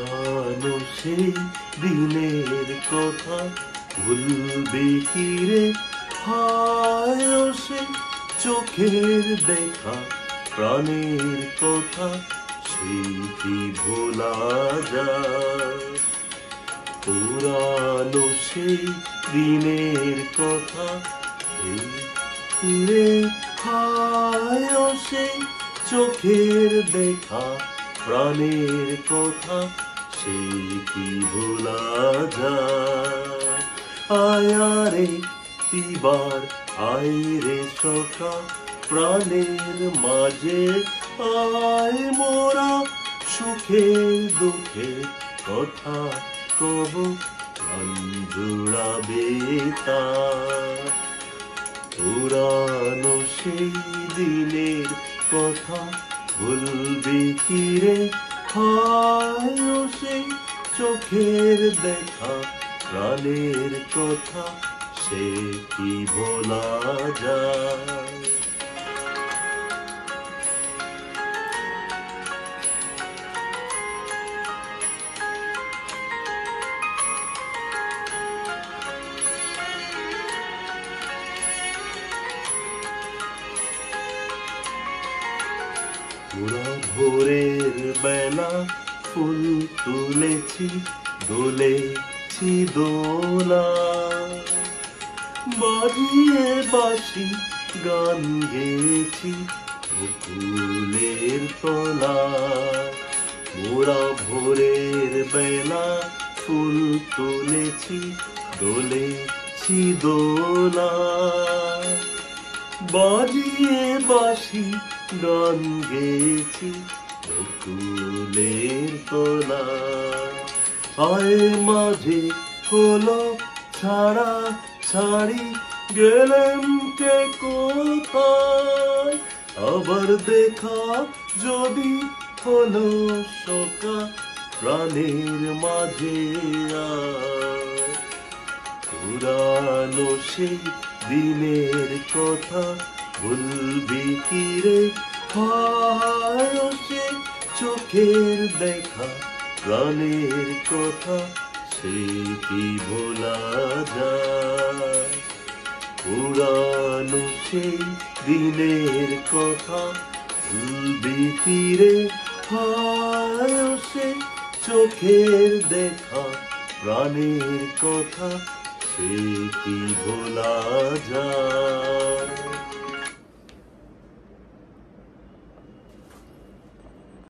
পুরানো সেই দিনের কথা ভুলবে কি রে? হায় ও সে চোখের দেখা প্রাণের কথা, সেই কি ভোলা যায়? পুরানো সেই দিনের কথা রে, হায় ও সেই চোখের দেখা প্রাণের কথা, সেই কি ভোলা যায়? আয়ারে তিবার আয় রে সখা, প্রাণের মাঝে আয় মোরা, সুখের দুঃখের কথা কব, প্রাণ জুড়াবে তার। পুরানো সেই দিনের কথা ভুলবি কি রে? হায় ও সেই চোখের দেখা প্রাণের কথা, সে কি ভোলা যায়? পুরা ভোরের বেলা ফুল তুলেছি, দোলেছি দোলা, বাজিয়ে বাঁশি গান গেয়েছি বকুলের তলা। পুরা ভোরের বেলা ফুল তুলেছি, দোলেছি দোলা, বাজিয়ে বাঁশি গান গেয়েছি বকুলের তলা। আয় মাঝে হলো ছাড়া ছাড়ি, গেলেন কে কোথায়? আবার দেখা যদি হলো সখা, প্রাণের মাঝে আয়। পুরানো সেই দিনের কথা ভুলবি কি রে? হায় ও সে চোখের দেখা প্রাণের কথা, সে কি ভোলা যায়? পুরানো সেই দিনের কথা ভুলবি কি রে? হায় ও সে চোখের দেখা প্রাণের কথা, সে কি ভোলা যায়?